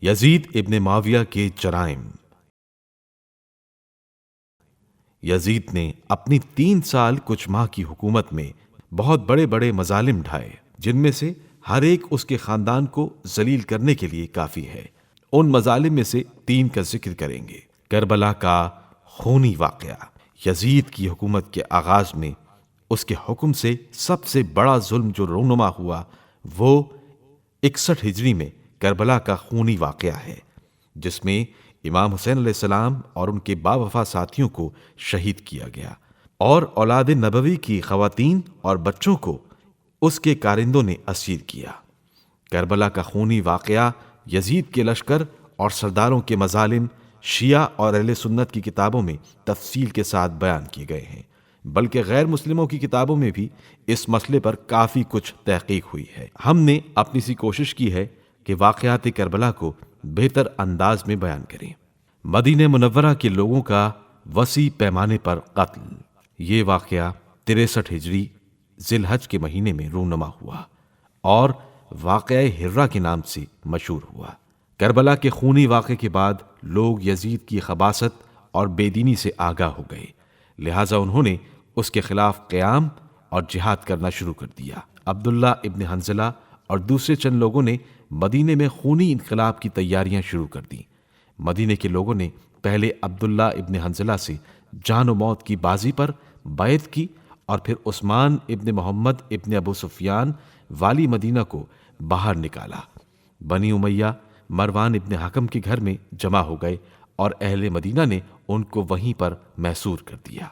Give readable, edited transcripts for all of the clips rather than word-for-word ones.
یزید ابن معاویہ کے جرائم۔ یزید نے اپنی 3 سال کچھ ماہ کی حکومت میں بہت بڑے بڑے مظالم ڈھائے، جن میں سے ہر ایک اس کے خاندان کو ذلیل کرنے کے لیے کافی ہے۔ ان مظالم میں سے 3 کا ذکر کریں گے۔ کربلا کا خونی واقعہ۔ یزید کی حکومت کے آغاز میں اس کے حکم سے سب سے بڑا ظلم جو رونما ہوا وہ 61 ہجری میں کربلا کا خونی واقعہ ہے، جس میں امام حسین علیہ السلام اور ان کے باوفا ساتھیوں کو شہید کیا گیا، اور اولاد نبوی کی خواتین اور بچوں کو اس کے کارندوں نے اسیر کیا۔ کربلا کا خونی واقعہ یزید کے لشکر اور سرداروں کے مظالم شیعہ اور اہل سنت کی کتابوں میں تفصیل کے ساتھ بیان کیے گئے ہیں، بلکہ غیر مسلموں کی کتابوں میں بھی اس مسئلے پر کافی کچھ تحقیق ہوئی ہے۔ ہم نے اپنی سی کوشش کی ہے کہ واقعات کربلا کو بہتر انداز میں بیان کریں۔ مدینہ منورہ کے لوگوں کا وسیع پیمانے پر قتل۔ یہ واقعہ 63 ہجری ذی الحج کے مہینے میں رونما ہوا اور واقعہ ہرہ کے نام سے مشہور ہوا۔ کربلا کے خونی واقعے کے بعد لوگ یزید کی خباثت اور بے دینی سے آگاہ ہو گئے، لہٰذا انہوں نے اس کے خلاف قیام اور جہاد کرنا شروع کر دیا۔ عبداللہ ابن حنظلہ اور دوسرے چند لوگوں نے مدینے میں خونی انقلاب کی تیاریاں شروع کر دیں۔ مدینے کے لوگوں نے پہلے عبداللہ ابن حنظلہ سے جان و موت کی بازی پر بیعت کی اور پھر عثمان ابن محمد ابن ابو سفیان والی مدینہ کو باہر نکالا۔ بنی امیہ مروان ابن حکم کے گھر میں جمع ہو گئے اور اہل مدینہ نے ان کو وہیں پر محصور کر دیا۔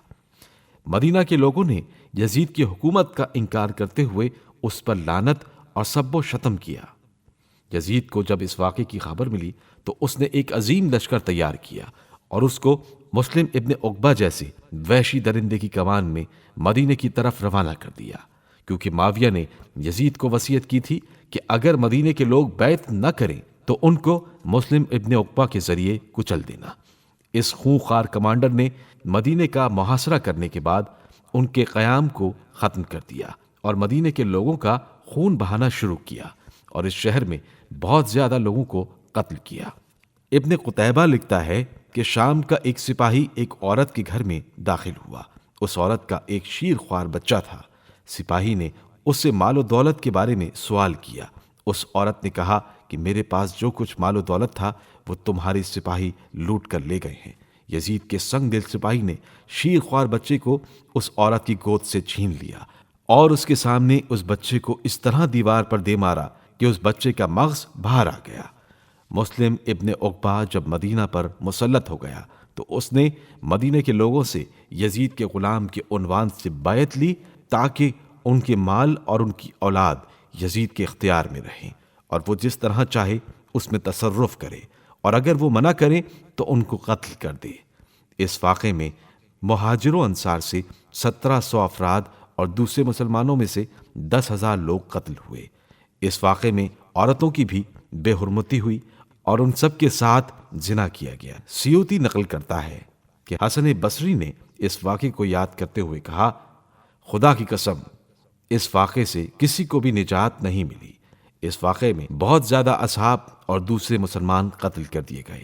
مدینہ کے لوگوں نے یزید کی حکومت کا انکار کرتے ہوئے اس پر لعنت اور سب و شتم کیا۔ یزید کو جب اس واقعے کی خبر ملی تو اس نے ایک عظیم لشکر تیار کیا اور اس کو مسلم ابن عقبہ جیسے وحشی درندے کی کمان میں مدینے کی طرف روانہ کر دیا، کیونکہ معاویہ نے یزید کو وصیت کی تھی کہ اگر مدینے کے لوگ بیعت نہ کریں تو ان کو مسلم ابن عقبہ کے ذریعے کچل دینا۔ اس خونخوار کمانڈر نے مدینے کا محاصرہ کرنے کے بعد ان کے قیام کو ختم کر دیا اور مدینے کے لوگوں کا خون بہانا شروع کیا اور اس شہر میں بہت زیادہ لوگوں کو قتل کیا۔ ابن قتیبہ لکھتا ہے کہ شام کا ایک سپاہی ایک عورت کے گھر میں داخل ہوا۔ اس عورت کا ایک شیر خوار بچہ تھا۔ سپاہی نے اس سے مال و دولت کے بارے میں سوال کیا۔ اس عورت نے کہا کہ میرے پاس جو کچھ مال و دولت تھا وہ تمہارے سپاہی لوٹ کر لے گئے ہیں۔ یزید کے سنگ دل سپاہی نے شیر خوار بچے کو اس عورت کی گود سے چھین لیا اور اس کے سامنے اس بچے کو اس طرح دیوار پر دے مارا کہ اس بچے کا مغز باہر آ گیا۔ مسلم ابن عقبہ جب مدینہ پر مسلط ہو گیا تو اس نے مدینہ کے لوگوں سے یزید کے غلام کے عنوان سے بیعت لی تاکہ ان کے مال اور ان کی اولاد یزید کے اختیار میں رہیں اور وہ جس طرح چاہے اس میں تصرف کرے، اور اگر وہ منع کریں تو ان کو قتل کر دے۔ اس واقعے میں مہاجر و انصار سے 1700 افراد اور دوسرے مسلمانوں میں سے 10,000 لوگ قتل ہوئے۔ اس واقعے میں عورتوں کی بھی بے حرمتی ہوئی اور ان سب کے ساتھ زنا کیا گیا۔ سیوطی نقل کرتا ہے کہ حسن بصری نے اس واقعے کو یاد کرتے ہوئے کہا، خدا کی قسم اس واقعے سے کسی کو بھی نجات نہیں ملی۔ اس واقعے میں بہت زیادہ اصحاب اور دوسرے مسلمان قتل کر دیے گئے،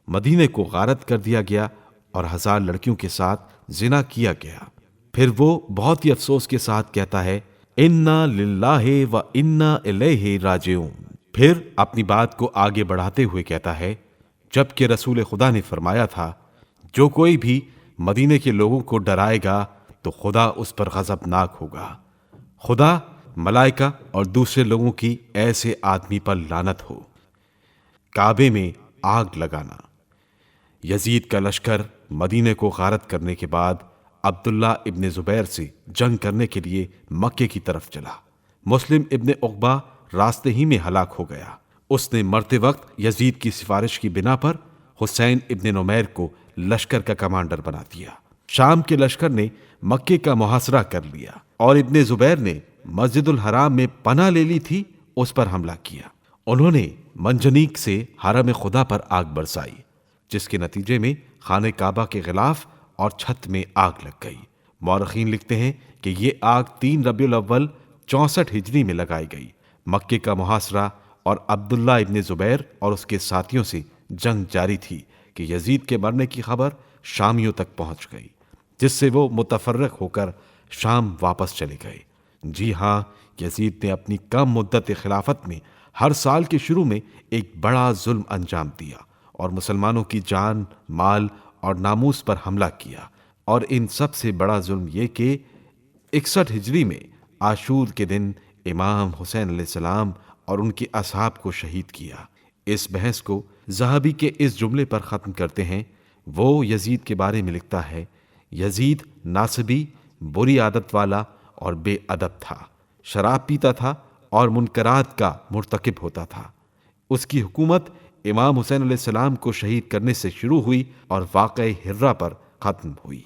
مدینے کو غارت کر دیا گیا اور 1000 لڑکیوں کے ساتھ زنا کیا گیا۔ پھر وہ بہت ہی افسوس کے ساتھ کہتا ہے، انا للہ و انا الیہ راجعون۔ پھر اپنی بات کو آگے بڑھاتے ہوئے کہتا ہے، جبکہ رسول خدا نے فرمایا تھا جو کوئی بھی مدینے کے لوگوں کو ڈرائے گا تو خدا اس پر غضبناک ہوگا۔ خدا، ملائکہ اور دوسرے لوگوں کی ایسے آدمی پر لعنت ہو۔ کعبے میں آگ لگانا۔ یزید کا لشکر مدینے کو غارت کرنے کے بعد عبداللہ ابن زبیر سے جنگ کرنے کے لیے مکے کی طرف چلا۔ مسلم ابن عقبہ راستے ہی میں ہلاک ہو گیا۔ اس نے مرتے وقت یزید کی سفارش کی بنا پر حسین ابن نمیر کو لشکر کا کمانڈر بنا دیا۔ شام کے لشکر نے مکے کا محاصرہ کر لیا اور ابن زبیر نے مسجد الحرام میں پناہ لے لی تھی، اس پر حملہ کیا۔ انہوں نے منجنیق سے حرم خدا پر آگ برسائی، جس کے نتیجے میں خانہ کعبہ کے غلاف اور چھت میں آگ لگ گئی۔ مورخین لکھتے ہیں کہ یہ آگ 3 ربیع الاول 64 ہجری میں لگائی گئی۔ مکے کا محاصرہ اور عبداللہ ابن زبیر اور اس کے ساتھیوں سے جنگ جاری تھی کہ یزید کے مرنے کی خبر شامیوں تک پہنچ گئی، جس سے وہ متفرق ہو کر شام واپس چلے گئے۔ جی ہاں، یزید نے اپنی کم مدت خلافت میں ہر سال کے شروع میں ایک بڑا ظلم انجام دیا اور مسلمانوں کی جان، مال اور ناموس پر حملہ کیا، اور ان سب سے بڑا ظلم یہ کہ 61 ہجری میں عاشور کے دن امام حسین علیہ السلام اور ان کے اصحاب کو شہید کیا۔ اس بحث کو ذہبی کے اس جملے پر ختم کرتے ہیں۔ وہ یزید کے بارے میں لکھتا ہے: یزید ناصبی، بری عادت والا اور بے ادب تھا، شراب پیتا تھا اور منکرات کا مرتکب ہوتا تھا۔ اس کی حکومت امام حسین علیہ السلام کو شہید کرنے سے شروع ہوئی اور واقعہ ہرہ پر ختم ہوئی۔